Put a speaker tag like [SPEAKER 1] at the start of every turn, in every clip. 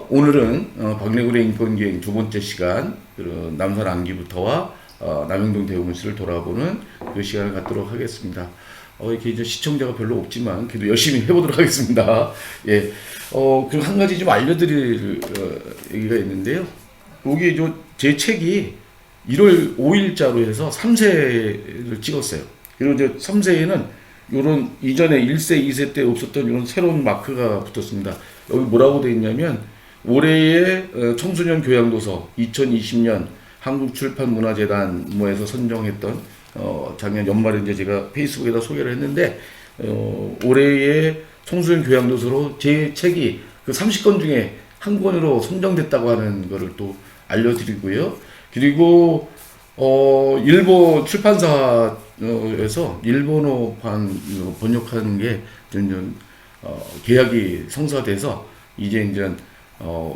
[SPEAKER 1] 오늘은 박래굴의 인권기행 두 번째 시간, 남산 안기부터와 남영동 대우문시를 돌아보는 그 시간을 갖도록 하겠습니다. 이렇게 이제 시청자가 별로 없지만 그래도 열심히 해보도록 하겠습니다. 예, 그리고 한 가지 좀 알려드릴 얘기가 있는데요. 여기 제 책이 1월 5일자로 해서 3세를 찍었어요. 그리고 이제 3세에는 요런 이전에 1세, 2세 때 없었던 이런 새로운 마크가 붙었습니다. 여기 뭐라고 되어 있냐면 올해의 청소년 교양도서 2020년 한국출판문화재단 뭐에서 선정했던 작년 연말에 이제 제가 페이스북에다 소개를 했는데 올해의 청소년 교양도서로 제 책이 그 30권 중에 한 권으로 선정됐다고 하는 거를 또 알려드리고요. 그리고 일본 출판사에서 일본어판 번역하는 게 계약이 성사돼서 이제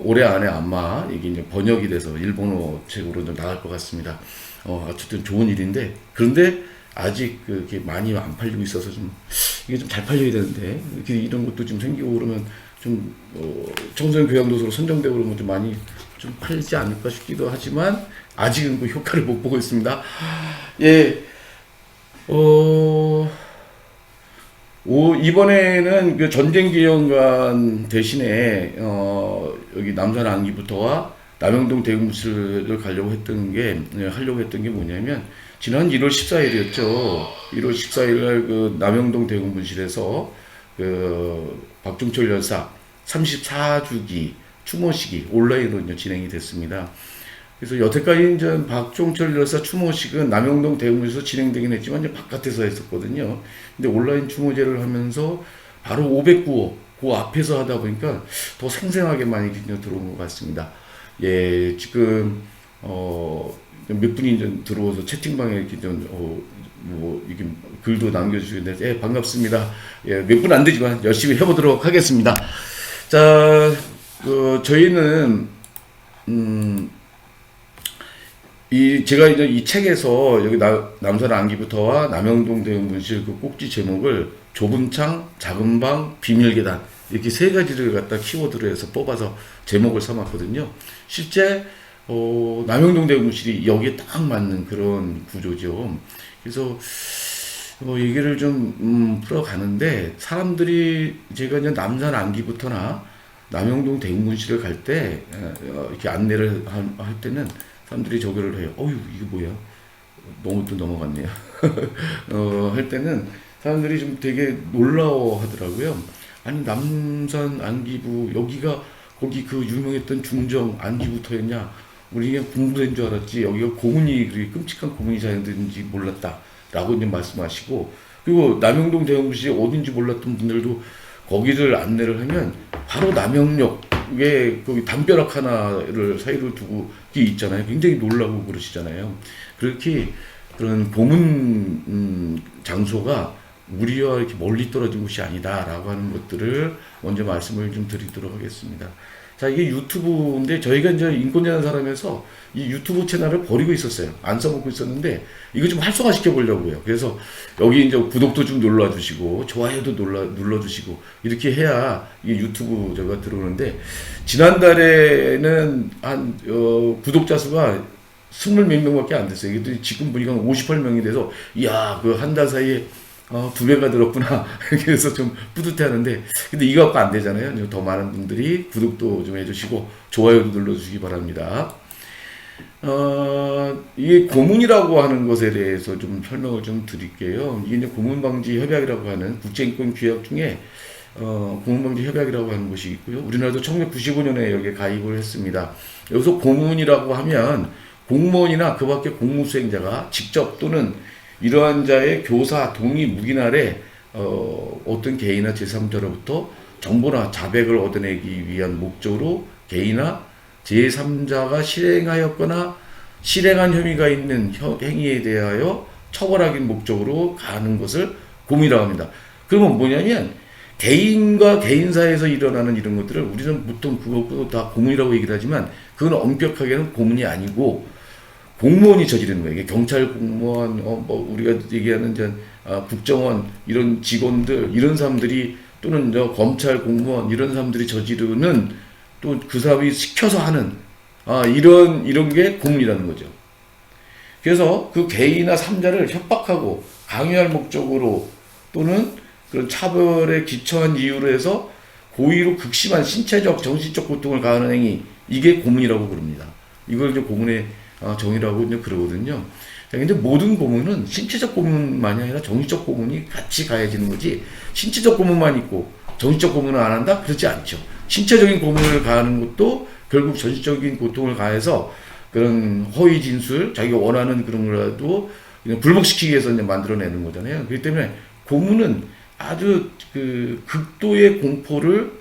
[SPEAKER 1] 올해 안에 아마 이게 이제 번역이 돼서 일본어 책으로 좀 나갈 것 같습니다. 어쨌든 좋은 일인데, 그런데 아직 그게 많이 안 팔리고 있어서 좀 이게 좀 잘 팔려야 되는데, 이렇게 이런 것도 좀 생기고 그러면 좀 청소년 교양도서로 선정되고 그러면 좀 많이 좀 팔리지 않을까 싶기도 하지만 아직은 그 효과를 못 보고 있습니다. 예, 이번에는 그 전쟁기념관 대신에 여기 남산 안기부터와 남영동 대우문시를 하려고 했던 게 뭐냐면 지난 1월 14일이었죠. 1월 14일 날 그 남영동 대우문실에서 그 박종철 열사 34주기 추모식이 온라인으로 진행이 됐습니다. 그래서 여태까지 이제 박종철 열사 추모식은 남영동 대우문에서 진행되긴 했지만 이제 바깥에서 했었거든요. 근데 온라인 추모제를 하면서 바로 509호 그 앞에서 하다 보니까 더 생생하게 많이 들어온 것 같습니다. 예, 지금 몇 분이 이제 들어와서 채팅방에 이렇게 이게 글도 남겨주시는데, 예, 반갑습니다. 예, 몇 분 안 되지만 열심히 해보도록 하겠습니다. 자, 저희는 제가 이제 이 책에서 여기 남산 안기부터와 남영동 대우문실 그 꼭지 제목을 좁은 창, 작은 방, 비밀 계단 이렇게 세 가지를 갖다 키워드로 해서 뽑아서 제목을 삼았거든요. 실제 남영동 대우문실이 여기에 딱 맞는 그런 구조죠. 그래서 얘기를 좀 풀어가는데, 사람들이 제가 이제 남산 안기부터나 남영동 대우문실을 갈 때 이렇게 안내를 할 때는 사람들이 저기를 해요. 이게 뭐야? 너무 또 넘어갔네요. 할 때는 사람들이 좀 되게 놀라워 하더라고요. 아니, 남산 안기부, 여기가 거기 그 유명했던 중정 안기부터였냐? 우리 그냥 공부된 줄 알았지. 여기가 고문이, 그렇게 끔찍한 고문이 자연되는지 몰랐다. 라고 이제 말씀하시고, 그리고 남영동 대우문실이 어딘지 몰랐던 분들도 거기를 안내를 하면 바로 남영역에 거기 담벼락 하나를 사이로 두고 있잖아요. 굉장히 놀라고 그러시잖아요. 그렇게 그런 고문 장소가 우리와 이렇게 멀리 떨어진 곳이 아니다라고 하는 것들을 먼저 말씀을 좀 드리도록 하겠습니다. 자, 이게 유튜브인데 저희가 이제 인권이라는 사람에서 이 유튜브 채널을 버리고 있었어요. 안 써먹고 있었는데 이거 좀 활성화시켜 보려고요. 그래서 여기 이제 구독도 좀 눌러주시고 좋아요도 눌러주시고 이렇게 해야 이 유튜브 제가 들어오는데, 지난달에는 한 구독자 수가 20몇 명밖에 안 됐어요. 이게 지금 보니까 58명이 돼서 이야, 그 한 달 사이에 2배가 늘었구나. 그래서 좀 뿌듯해하는데, 근데 이거 갖고 안 되잖아요. 더 많은 분들이 구독도 좀 해주시고 좋아요도 눌러주시기 바랍니다. 이게 고문이라고 하는 것에 대해서 좀 설명을 좀 드릴게요. 이게 이제 고문방지협약이라고 하는 국제인권 규약 중에 고문방지협약이라고 하는 것이 있고요. 우리나라도 1995년에 여기에 가입을 했습니다. 여기서 고문이라고 하면 공무원이나 그 밖에 공무수행자가 직접 또는 이러한 자의 교사, 동의, 묵인 아래 어떤 개인이나 제3자로부터 정보나 자백을 얻어내기 위한 목적으로 개인이나 제3자가 실행하였거나 실행한 혐의가 있는 행위에 대하여 처벌하기 목적으로 가는 것을 고문이라고 합니다. 그러면 뭐냐면 개인과 개인 사이에서 일어나는 이런 것들을 우리는 보통 그것도 다 고문이라고 얘기를 하지만, 그건 엄격하게는 고문이 아니고 공무원이 저지르는 거예요. 경찰 공무원, 우리가 얘기하는 국정원 이런 직원들, 이런 사람들이, 또는 검찰 공무원 이런 사람들이 저지르는 또 그 사람이 시켜서 하는 이런 게 고문이라는 거죠. 그래서 그 개인이나 삼자를 협박하고 강요할 목적으로 또는 그런 차별에 기초한 이유로 해서 고의로 극심한 신체적, 정신적 고통을 가하는 행위, 이게 고문이라고 부릅니다. 이걸 이제 고문의 정의라고 이제 그러거든요. 근데 모든 고문은 신체적 고문만이 아니라 정신적 고문이 같이 가해지는 거지, 신체적 고문만 있고 정신적 고문을 안 한다? 그렇지 않죠. 신체적인 고문을 가하는 것도 결국 정신적인 고통을 가해서 그런 허위 진술, 자기가 원하는 그런 거라도 그냥 불복시키기 위해서 이제 만들어내는 거잖아요. 그렇기 때문에 고문은 아주 그 극도의 공포를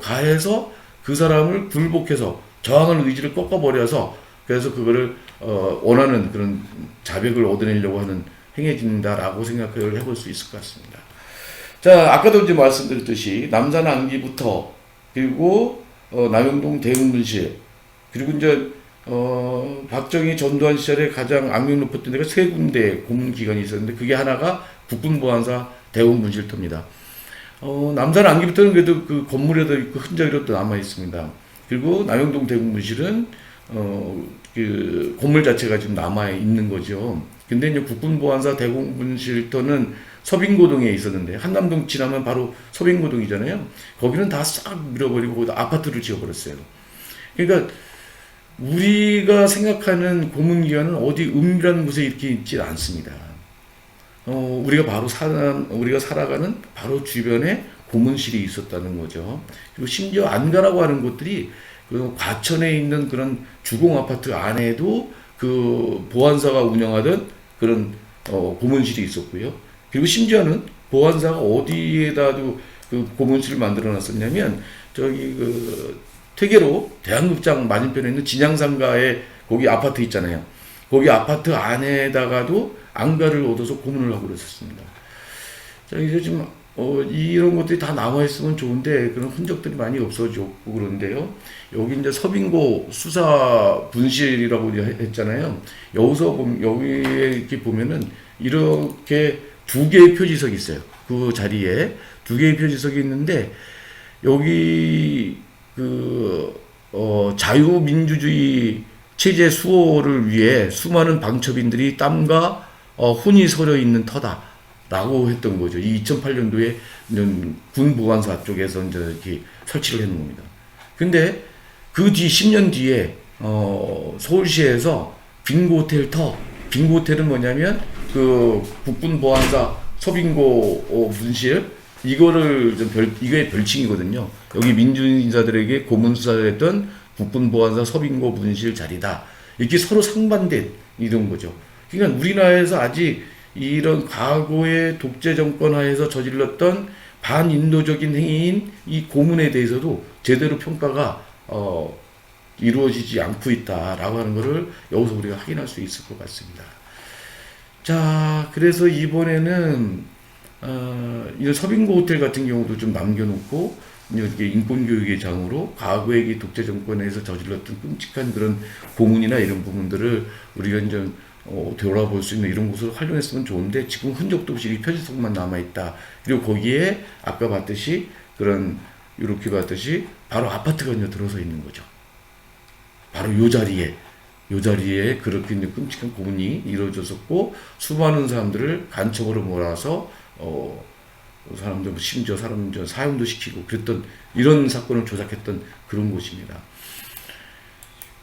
[SPEAKER 1] 가해서 그 사람을 굴복해서 저항할 의지를 꺾어버려서, 그래서 그거를 원하는 그런 자백을 얻어내려고 하는 행해진다라고 생각을 해볼 수 있을 것 같습니다. 자, 아까도 이제 말씀드렸듯이 남산 안기부터, 그리고 남영동 대웅분실, 그리고 이제 박정희 전두환 시절에 가장 악명 높았던 데가 세 군데 고문 기관이 있었는데, 그게 하나가 국군보안사 대웅분실터입니다. 남산 안기부터는 그래도 그 건물에도 있고 흔적이라도 남아 있습니다. 그리고 남영동 대웅분실은 그 건물 자체가 지금 남아 있는 거죠. 근데 이제 국군보안사 대웅분실터는 서빙고동에 있었는데, 한남동 지나면 바로 서빙고동이잖아요. 거기는 다 싹 밀어버리고 거기다 아파트를 지어버렸어요. 그러니까 우리가 생각하는 고문기관은 어디 은밀한 곳에 이렇게 있지 않습니다. 우리가 살아가는 바로 주변에 고문실이 있었다는 거죠. 그리고 심지어 안가라고 하는 곳들이 그 과천에 있는 그런 주공 아파트 안에도 그 보안사가 운영하던 그런 고문실이 있었고요. 그리고 심지어는 보안사가 어디에다도 그 고문실을 만들어 놨었냐면, 저기 그 퇴계로 대한극장 맞은편에 있는 진양상가에 거기 아파트 있잖아요. 거기 아파트 안에다가도 안가를 얻어서 고문을 하고 그랬었습니다. 자, 이제 지금 이런 것들이 다 남아있으면 좋은데 그런 흔적들이 많이 없어졌고 그런데요. 여기 이제 서빙고 수사 분실이라고 했잖아요. 여기에 이렇게 보면은 이렇게 두 개의 표지석이 있어요. 그 자리에 두 개의 표지석이 있는데, 여기 자유민주주의 체제 수호를 위해 수많은 방첩인들이 땀과 혼이 서려 있는 터다라고 했던 거죠. 이 2008년도에 군 보안사 쪽에서 이제 이렇게 설치를 했는 겁니다. 근데 그 뒤 10년 뒤에 서울시에서 빙고 호텔 빙고 호텔은 뭐냐면 그 국군 보안사 서빙고 분실, 이거의 별칭이거든요. 여기 민주인사들에게 고문 수사를 했던 국군보안사 서빙고 분실 자리다. 이렇게 서로 상반된 이런 거죠. 그러니까 우리나라에서 아직 이런 과거의 독재 정권 하에서 저질렀던 반인도적인 행위인 이 고문에 대해서도 제대로 평가가 이루어지지 않고 있다라고 하는 것을 여기서 우리가 확인할 수 있을 것 같습니다. 자, 그래서 이번에는 이 서빙고 호텔 같은 경우도 좀 남겨놓고, 이렇게 인권교육의 장으로 과거의 이 독재 정권에서 저질렀던 끔찍한 그런 고문이나 이런 부분들을 우리가 이제 돌아볼 수 있는 이런 곳을 활용했으면 좋은데, 지금 흔적도 없이 이 표지석만 남아있다. 그리고 거기에 아까 봤듯이 이렇게 봤듯이 바로 아파트가 이제 들어서 있는 거죠. 바로 요 자리에 그렇게 이제 끔찍한 고문이 이루어졌었고, 수많은 사람들을 간첩으로 몰아서 사람들, 심지어 사람들 사형도 시키고 그랬던 이런 사건을 조작했던 그런 곳입니다.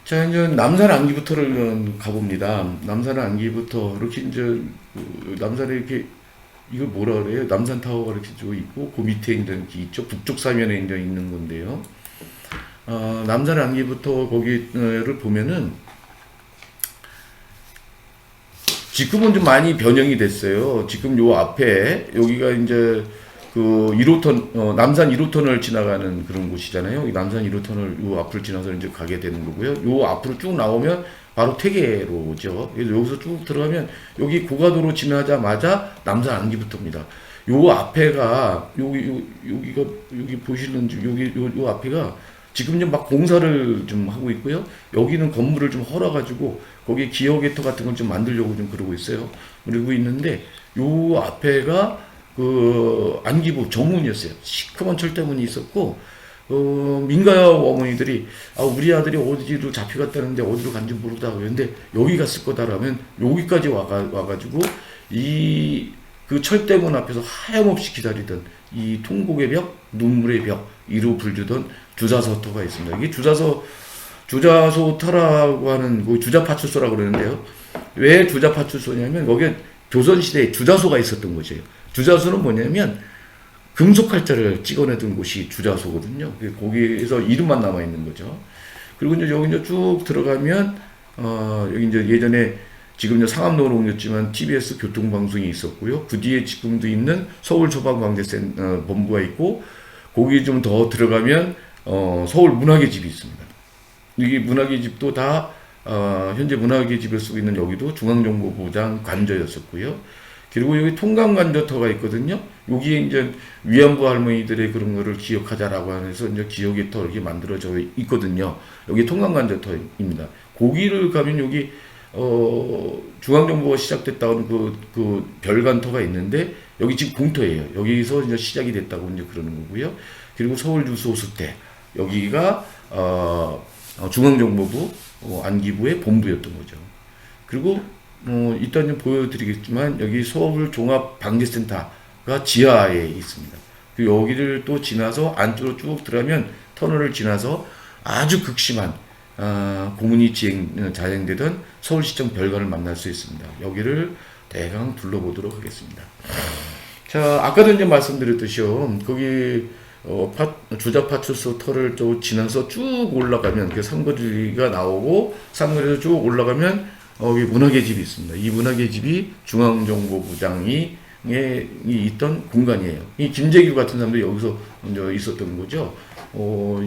[SPEAKER 1] 자, 이제 남산 안기부터를 가봅니다. 남산 안기부터 이렇게 이제 남산에 이렇게 이걸 뭐라 그래요? 남산 타워가 이렇게 쭉 있고, 그 밑에 이제 이렇게 있죠. 북쪽 사면에 이제 있는 건데요. 남산 안기부터 거기를 보면은 지금은 좀 많이 변형이 됐어요. 지금 요 앞에 여기가 이제 그 1호선 남산 1호터널 지나가는 그런 곳이잖아요. 이 남산 1호터널 요 앞을 지나서 이제 가게 되는 거고요. 요 앞으로 쭉 나오면 바로 퇴계로죠. 그래서 여기서 쭉 들어가면 여기 고가도로 지나자마자 남산 안기부터입니다. 요 앞에가 여기 보시는지 요 앞에가 지금 이제 막 공사를 좀 하고 있고요. 여기는 건물을 좀 헐어가지고 거기에 기어게터 같은 걸 좀 만들려고 좀 그러고 있어요. 그러고 있는데 요 앞에가 그 안기부 정문이었어요. 시커먼 철대문이 있었고, 민가 어머니들이 우리 아들이 어디로 잡혀갔다는데 어디로 간지 모르다 그랬는데 여기 갔을 거다라면 여기까지 와가지고 그 철대문 앞에서 하염없이 기다리던 이 통곡의 벽, 눈물의 벽 이로 불리던 주자서터가 있습니다. 이게 주자소터라고 하는 그 주자파출소라고 그러는데요. 왜 주자파출소냐면 거기에 조선시대에 주자소가 있었던 곳이에요. 주자소는 뭐냐면 금속칼자를 찍어내던 곳이 주자소거든요. 거기에서 이름만 남아있는 거죠. 그리고 이제 여기 이제 쭉 들어가면, 여기 이제 예전에 지금 이제 상암동으로 옮겼지만 TBS 교통방송이 있었고요. 그 뒤에 지금도 있는 서울소방방재센 본부가 있고, 거기 좀 더 들어가면, 서울 문학의 집이 있습니다. 이게 문학의 집도 다, 현재 문학의 집을 쓰고 있는 여기도 중앙정보부장 관저였었고요. 그리고 여기 통강관저터가 있거든요. 여기에 이제 위안부 할머니들의 그런 거를 기억하자라고 하면서 이제 기억의 터 이렇게 만들어져 있거든요. 여기 통강관저터입니다. 거기를 가면 여기 중앙정보가 시작됐다는 그 별관터가 있는데 여기 지금 공터예요. 여기서 이제 시작이 됐다고 이제 그러는 거고요. 그리고 서울 유소수대 여기가 중앙정보부 안기부의 본부였던 거죠. 그리고 이따 좀 보여드리겠지만 여기 서울종합방재센터가 지하에 있습니다. 여기를 또 지나서 안쪽으로 쭉 들어가면 터널을 지나서 아주 극심한 고문이 자행되던 서울시청 별관을 만날 수 있습니다. 여기를 대강 둘러보도록 하겠습니다. 자, 아까도 이제 말씀드렸듯이요. 거기 주자파출소 터를 또 지나서 쭉 올라가면 그 삼거리가 나오고 삼거리에서 쭉 올라가면 여기 문학의 집이 있습니다. 이 문학의 집이 중앙정보부장이 있던 공간이에요. 이 김재규 같은 사람도 여기서 먼저 있었던 거죠.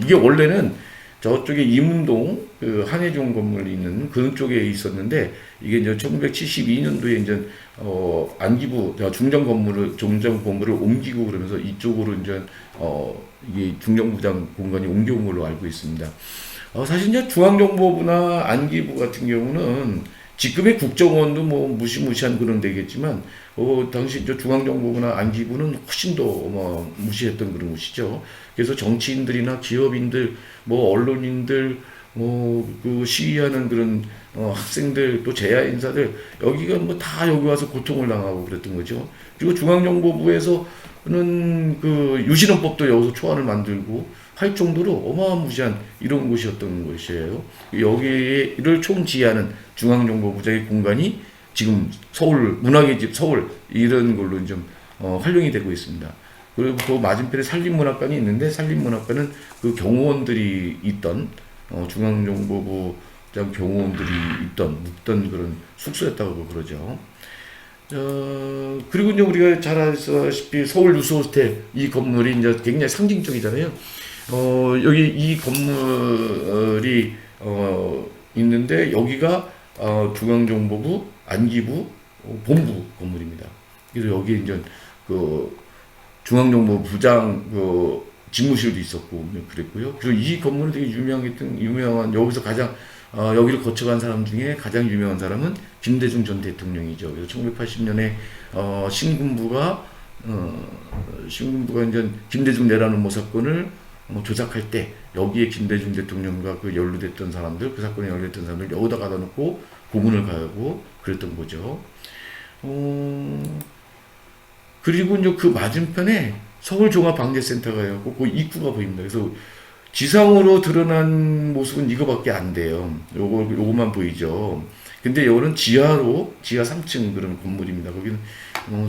[SPEAKER 1] 이게 원래는 저쪽에 이문동 그 한예종 건물이 있는 그런 쪽에 있었는데 이게 이제 1972년도에 이제 안기부 중정본부를 옮기고 그러면서 이쪽으로 이제 이게 중정부장 공간이 옮겨온 걸로 알고 있습니다. 사실 이제 중앙정보부나 안기부 같은 경우는 지금의 국정원도 뭐 무시무시한 그런 데겠지만 당시 이제 중앙정보부나 안기부는 훨씬 더 무시했던 그런 곳이죠. 그래서 정치인들이나 기업인들, 뭐 언론인들, 그 시위하는 그런 학생들 또 재야 인사들 여기가 뭐 다 여기 와서 고통을 당하고 그랬던 거죠. 그리고 중앙정보부에서는 그 유신헌법도 여기서 초안을 만들고 할 정도로 어마무시한 이런 곳이었던 것이에요. 여기를 총지휘하는 중앙정보부장의 공간이 지금 서울 문학의 집 서울 이런 걸로 좀 활용이 되고 있습니다. 그리고 그 맞은편에 산림문학관이 있는데 산림문학관은 그 경호원들이 있던 중앙정보부장 경호원들이 묵던 그런 숙소였다고 그러죠. 그리고 이제 우리가 잘 아시다시피 서울 유소호텔 이 건물이 이제 굉장히 상징적이잖아요. 여기 이 건물이 있는데 여기가 중앙정보부 안기부 본부 건물입니다. 그래서 여기 이제 그 중앙정보부장 그 집무실도 있었고 그랬고요. 그리고 이 건물은 되게 유명한 여기서 가장 여기를 거쳐간 사람 중에 가장 유명한 사람은 김대중 전 대통령이죠. 그래서 1980년에 신군부가 이제 김대중 내란음모 사건을 조작할 때 여기에 김대중 대통령과 그 연루됐던 사람들, 그 사건에 연루됐던 사람들 여기다 가다 놓고 고문을 가고 그랬던 거죠. 그리고 이제 그 맞은편에 서울종합방재센터가 있고 그 입구가 보입니다. 그래서 지상으로 드러난 모습은 이거밖에 안 돼요. 요거만 보이죠. 근데 이거는 지하 3층 그런 건물입니다. 거기는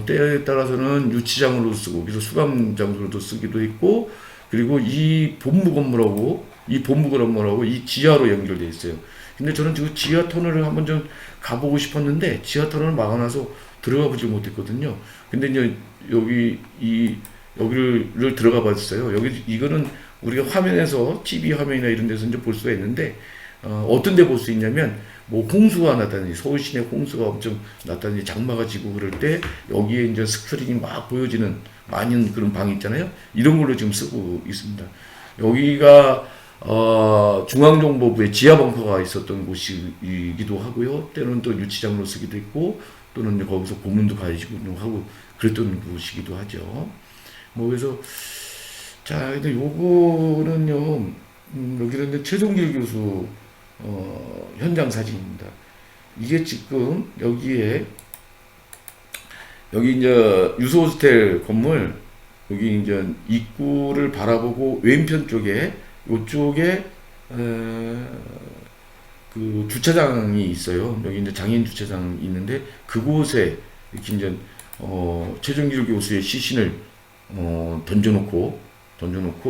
[SPEAKER 1] 때에 따라서는 유치장으로 쓰고, 그래서 수감 장소로도 쓰기도 했고, 그리고 이 본부 건물하고 이 지하로 연결되어 있어요. 근데 저는 지금 지하 터널을 한번 좀 가보고 싶었는데 지하 터널을 막아놔서 들어가 보지 못했거든요. 근데 이제 여기를 들어가 봤어요. 이거는 우리가 화면에서 TV 화면이나 이런 데서 이제 볼 수가 있는데 어떤 데 볼 수 있냐면 뭐 홍수가 났다든지 서울 시내 홍수가 엄청 났다든지 장마가 지고 그럴 때 여기에 이제 스크린이 막 보여지는 많은 그런 방이 있잖아요. 이런 걸로 지금 쓰고 있습니다. 여기가 중앙정보부의 지하 벙커가 있었던 곳이기도 하고요. 때로는 또 유치장으로 쓰기도 했고 또는 거기서 고문도 가지고 하고 그랬던 곳이기도 하죠. 뭐 그래서 자, 근데 요거는요, 여기는 이제 최종길 교수, 현장 사진입니다. 이게 지금 여기 이제 유소호스텔 건물, 여기 이제 입구를 바라보고 왼편 쪽에, 요쪽에, 그 주차장이 있어요. 여기 이제 장애인 주차장이 있는데, 그곳에 이렇게 이제, 최종길 교수의 시신을, 던져놓고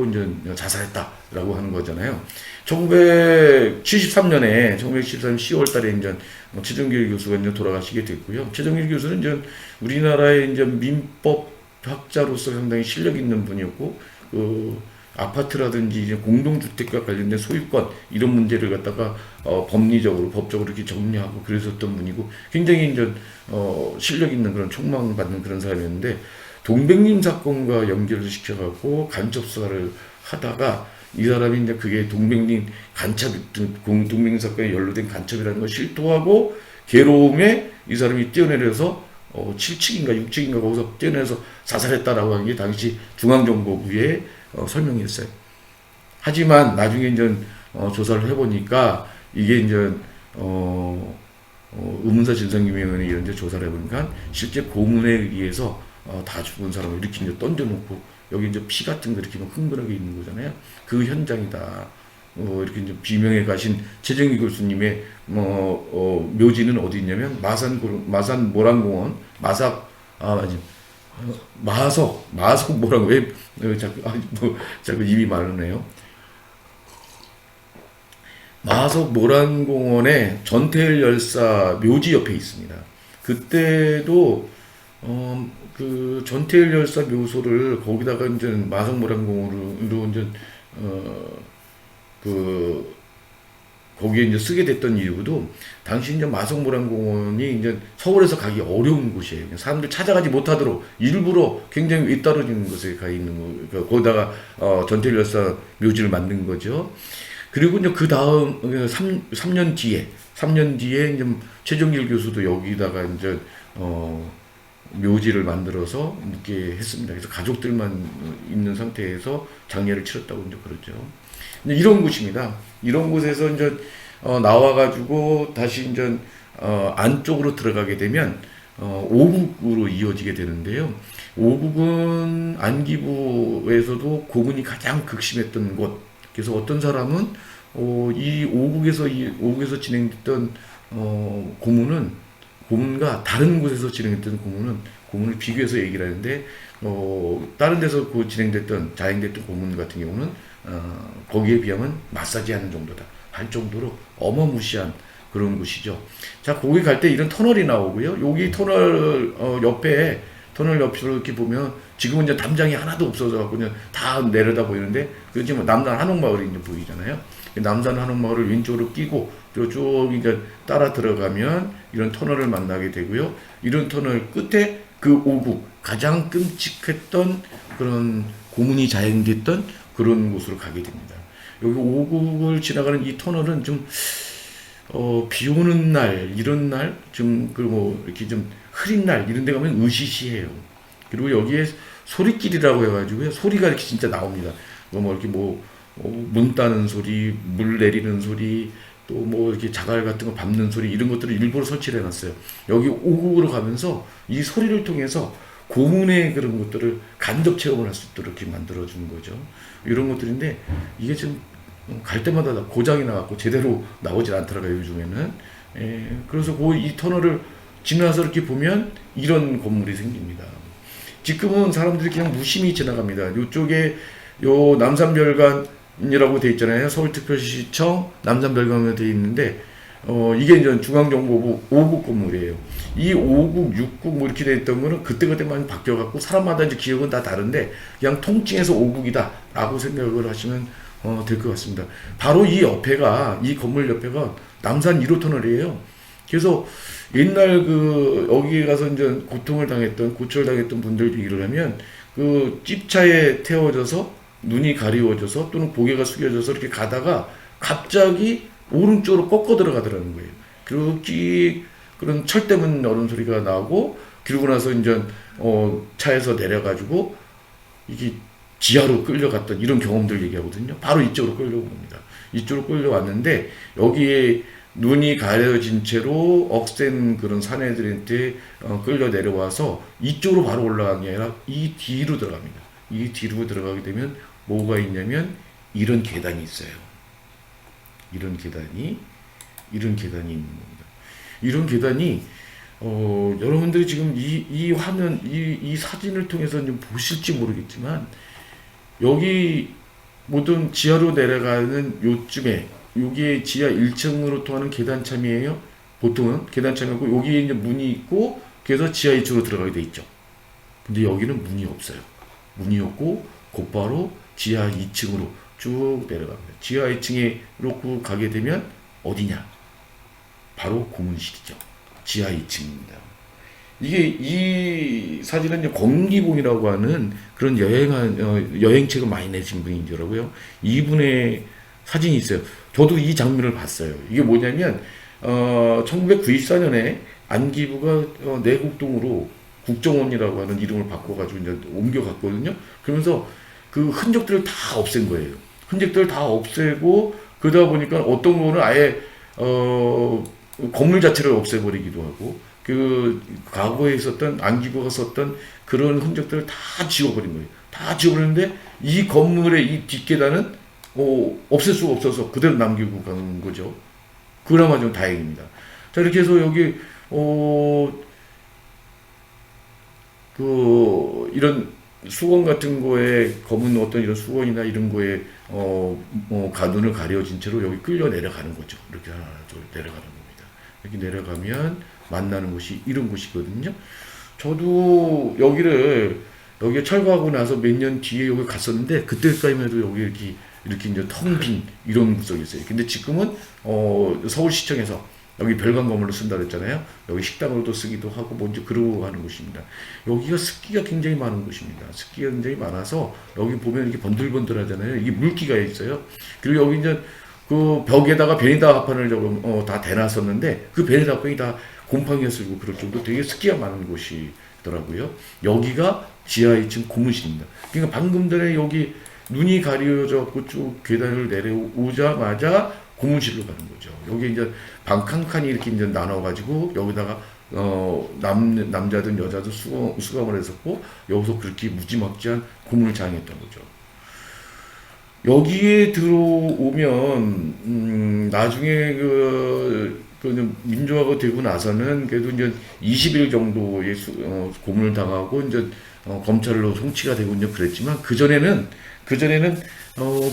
[SPEAKER 1] 이제 자살했다라고 하는 거잖아요. 1973년에 10월 달에 이제 최종길 교수가 이제 돌아가시게 됐고요. 최종길 교수는 이제 우리나라의 이제 민법 학자로서 상당히 실력 있는 분이었고, 그 아파트라든지 이제 공동주택과 관련된 소유권 이런 문제를 갖다가 법리적으로 법적으로 이렇게 정리하고 그랬었던 분이고, 굉장히 이제 실력 있는 그런 촉망받는 그런 사람이었는데, 동백님 사건과 연결을 시켜갖고 간첩 수사를 하다가 이 사람이 이제 그게 동백님 동백님 사건에 연루된 간첩이라는 걸 실토하고 괴로움에 이 사람이 뛰어내려서 7층인가 6층인가 거기서 뛰어내려서 자살했다라고 하는 게 당시 중앙정보부에 설명했어요. 하지만 나중에 이제 조사를 해보니까 이게 이제 의문사 진상규명원에 이런 데 조사를 해보니까 실제 고문에 의해서 다 죽은 사람을 이렇게 이제 던져놓고 여기 이제 피 같은 거 이렇게 막 흥건하게 있는 거잖아요. 그 현장이다. 이렇게 이제 비명에 가신 최정희 교수님의 묘지는 어디 있냐면 마산 모란공원 마석 뭐라고 왜 자꾸 입이 마르네요. 마석 모란공원의 전태일 열사 묘지 옆에 있습니다. 그때도 그 전태일 열사 묘소를 거기다가 이제 마석모란공원으로 이제 그 거기에 이제 쓰게 됐던 이유도 당시 이제 마석모란공원이 이제 서울에서 가기 어려운 곳이에요. 사람들 찾아가지 못하도록 일부러 굉장히 위떨어지는 곳에 가 있는 거. 그러니까 거기다가 전태일 열사 묘지를 만든 거죠. 그리고 이제 그 다음 3년 뒤에 이제 최종길 교수도 여기다가 이제 묘지를 만들어서 이렇게 했습니다. 그래서 가족들만 있는 상태에서 장례를 치렀다고 이제 그러죠. 이런 곳입니다. 이런 곳에서 이제 나와가지고 다시 이제 안쪽으로 들어가게 되면 5국으로 이어지게 되는데요. 5국은 안기부에서도 고문이 가장 극심했던 곳. 그래서 어떤 사람은 이 5국에서 진행됐던 고문과 다른 곳에서 진행됐던 고문을 비교해서 얘기를 하는데, 다른 데서 자행됐던 고문 같은 경우는, 거기에 비하면 마사지 하는 정도다. 할 정도로 어마무시한 그런 곳이죠. 자, 거기 갈 때 이런 터널이 나오고요. 여기 터널 옆으로 이렇게 보면, 지금은 이제 담장이 하나도 없어져갖고 그냥 다 내려다 보이는데, 그렇지만 남산 한옥마을이 이제 보이잖아요. 남산 한옥마을을 왼쪽으로 끼고 쭉 이제 따라 들어가면 이런 터널을 만나게 되고요. 이런 터널 끝에 그 5국 가장 끔찍했던 그런 고문이 자행됐던 그런 곳으로 가게 됩니다. 여기 5국을 지나가는 이 터널은 좀 비 오는 날 이런 날 좀 그리고 이렇게 좀 흐린 날 이런 데 가면 으시시해요. 그리고 여기에 소리길이라고 해가지고요. 소리가 이렇게 진짜 나옵니다. 이렇게 문 따는 소리, 물 내리는 소리, 또 이렇게 자갈 같은 거 밟는 소리, 이런 것들을 일부러 설치를 해놨어요. 여기 5국으로 가면서 이 소리를 통해서 고문의 그런 것들을 간접 체험을 할 수 있도록 이렇게 만들어주는 거죠. 이런 것들인데, 이게 지금 갈 때마다 고장이 나갖고 제대로 나오질 않더라고요, 요즘에는. 그래서 이 터널을 지나서 이렇게 보면 이런 건물이 생깁니다. 지금은 사람들이 그냥 무심히 지나갑니다. 이쪽에 남산별관이라고 돼 있잖아요. 서울특별시청 남산별관으로 돼 있는데, 이게 이제 중앙정보부 5국 건물이에요. 이 5국, 6국 이렇게 돼 있던 거는 그때그때만 바뀌어갖고 사람마다 이제 기억은 다 다른데, 그냥 통칭해서 5국이다라고 생각을 하시면 될 것 같습니다. 바로 이 건물 옆에가 남산 1호 터널이에요. 그래서 옛날 여기 가서 이제 고초를 당했던 분들 얘기를 하면, 찝차에 태워져서 눈이 가리워져서 또는 고개가 숙여져서 이렇게 가다가 갑자기 오른쪽으로 꺾어 들어가더라는 거예요. 그리고 그런 철대문 여는 소리가 나고, 그러고 나서 이제 차에서 내려가지고 이게 지하로 끌려갔던 이런 경험들 얘기하거든요. 바로 이쪽으로 끌려온 겁니다. 이쪽으로 끌려왔는데 여기에 눈이 가려진 채로 억센 그런 사내들한테 끌려 내려와서 이쪽으로 바로 올라간 게 아니라 이 뒤로 들어갑니다. 이 뒤로 들어가게 되면 뭐가 있냐면 이런 계단이 있어요. 이런 계단이 있는 겁니다. 이런 계단이 여러분들이 지금 이 화면 이 사진을 통해서 좀 보실지 모르겠지만 여기 모든 지하로 내려가는 요쯤에 여기에 지하 1층으로 통하는 계단참이에요. 보통은 계단참이고 여기에 이제 문이 있고 그래서 지하 2층으로 들어가게 돼 있죠. 근데 여기는 문이 없어요. 문이 없고 곧바로 지하 2층으로 쭉 내려갑니다. 지하 2층에 놓고 가게 되면 어디냐? 바로 고문실이죠. 지하 2층입니다. 이게 이 사진은 이제 권기봉이라고 하는 그런 여행책을 많이 내신 분이더라고요. 이분의 사진이 있어요. 저도 이 장면을 봤어요. 이게 뭐냐면 1994년에 안기부가 내곡동으로 국정원이라고 하는 이름을 바꿔가지고 이제 옮겨갔거든요. 그러면서 그 흔적들을 다 없앤 거예요. 흔적들을 다 없애고 그러다 보니까 어떤 거는 아예 건물 자체를 없애버리기도 하고 그 과거에 있었던 안기부가 썼던 그런 흔적들을 다 지워버린 거예요. 다 지워버렸는데 이 건물의 이 뒷계단은 없앨 수가 없어서 그대로 남기고 간 거죠. 그나마 좀 다행입니다. 자, 이렇게 해서 여기 이런 수건 같은 거에 검은 어떤 이런 수건이나 이런 거에 눈을 가려진 채로 여기 끌려 내려가는 거죠. 이렇게 하나 내려가는 겁니다. 이렇게 내려가면 만나는 곳이 이런 곳이거든요. 저도 여기에 철거하고 나서 몇 년 뒤에 여기 갔었는데 그때까지만 해도 여기 이렇게 이제 텅 빈 이런 구석이었어요. 근데 지금은 서울시청에서 여기 별관 건물로 쓴다 그랬잖아요. 여기 식당으로도 쓰기도 하고 뭔지 그러고 하는 곳입니다. 여기가 습기가 굉장히 많은 곳입니다. 습기가 굉장히 많아서 여기 보면 이렇게 번들번들하잖아요. 이게 물기가 있어요. 그리고 여기 이제 그 벽에다가 베니다 합판을 조금 다 대놨었는데 그 베니다 합판이 다 곰팡이가 쓸고 그럴 정도 되게 습기가 많은 곳이더라고요. 여기가 지하 2층 고문실입니다. 그러니까 방금 전에 여기 눈이 가려져갖고 쭉 계단을 내려오자마자 고문실로 가는 거죠. 여기 이제 방 칸칸이 이렇게 이제 나눠가지고 여기다가 남자든 여자든 수감을 했었고 여기서 그렇게 무지막지한 고문을 자행했던 거죠. 여기에 들어오면 나중에 민주화가 되고 나서는 그래도 이제 20일 정도의 고문을 당하고 이제 검찰로 송치가 되고 이제 그랬지만 그 전에는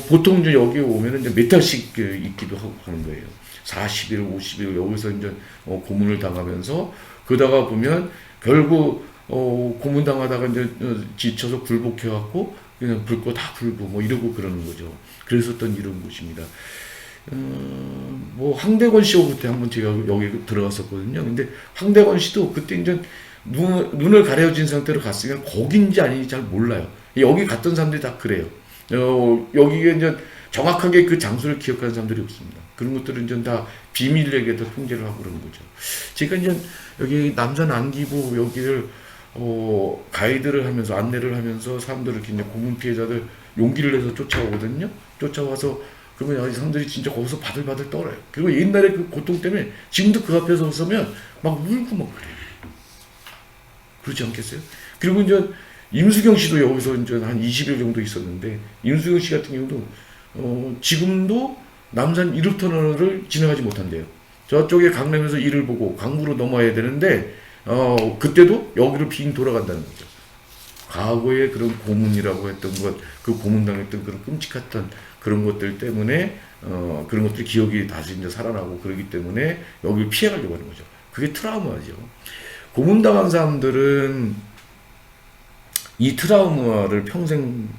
[SPEAKER 1] 보통 이제 여기 오면은 이제 몇 달씩 있기도 하고 하는 거예요. 40일, 50일 여기서 이제 고문을 당하면서 그러다가 보면 결국 고문 당하다가 이제 지쳐서 굴복해갖고 그냥 불 거 다 불고 뭐 이러고 그러는 거죠. 그랬었던 이런 곳입니다. 뭐 황대건 씨 그때 한번 제가 여기 들어갔었거든요. 근데 황대건 씨도 그때 이제 눈을 가려진 상태로 갔으면 거긴지 아닌지 잘 몰라요. 여기 갔던 사람들이 다 그래요. 여기에 이제 정확하게 그 장소를 기억하는 사람들이 없습니다. 그런 것들은 이제 다 비밀리에 다 통제를 하고 그러는 거죠. 제가 이제 여기 남산 안기부 여기를 가이드를 하면서 안내를 하면서 사람들을 이렇게 이제 고문 피해자들 용기를 내서 쫓아오거든요. 쫓아와서 그러면 이 사람들이 진짜 거기서 바들바들 떨어요. 그리고 옛날에 그 고통 때문에 지금도 그 앞에서 서면 막 울고 막 그래요. 그렇지 않겠어요? 그리고 이제 임수경 씨도 여기서 이제 한 20일 정도 있었는데 임수경 씨 같은 경우도 지금도 남산 1호 터널을 지나가지 못한대요. 저쪽에 강남에서 일을 보고 강구로 넘어야 되는데 그때도 여기로 빙 돌아간다는 거죠. 과거에 그런 고문이라고 했던 것, 그 고문당했던 그런 끔찍했던 그런 것들 때문에 그런 것들이 기억이 다시 이제 살아나고 그러기 때문에 여기를 피해가려고 하는 거죠. 그게 트라우마죠. 고문당한 사람들은 이 트라우마를 평생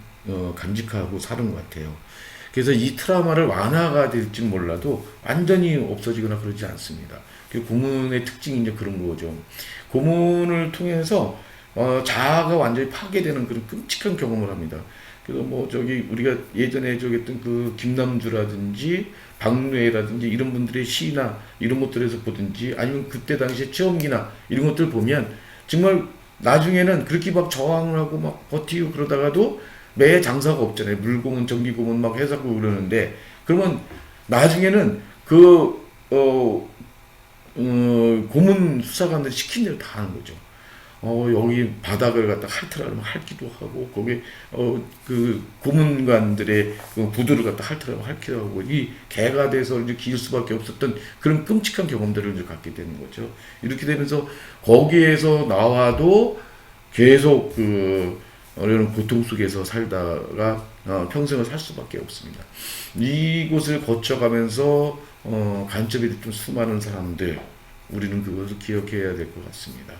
[SPEAKER 1] 간직하고 사는 것 같아요. 그래서 이 트라우마를 완화가 될지 몰라도 완전히 없어지거나 그러지 않습니다. 고문의 특징이 이제 그런 거죠. 고문을 통해서 자아가 완전히 파괴되는 그런 끔찍한 경험을 합니다. 그래서 뭐 우리가 예전에 했던 그 김남주라든지 박노해라든지 이런 분들의 시나 이런 것들에서 보든지 아니면 그때 당시에 체험기나 이런 것들 보면 정말 나중에는 그렇게 막 저항을 하고 막 버티고 그러다가도 매 장사가 없잖아요. 물고문, 전기고문 막 해서고 그러는데 그러면 나중에는 고문 수사관들이 시킨 대로 다 하는 거죠. 여기 바닥을 갖다 핥으라면 핥기도 하고, 거기, 고문관들의 그 부두를 갖다 핥으라면 핥기도 하고, 이 개가 돼서 이제 기을 수밖에 없었던 그런 끔찍한 경험들을 이제 갖게 되는 거죠. 이렇게 되면서 거기에서 나와도 계속 어려운 고통 속에서 살다가, 평생을 살 수밖에 없습니다. 이곳을 거쳐가면서, 간첩이 됐던 수많은 사람들, 우리는 그것을 기억해야 될 것 같습니다.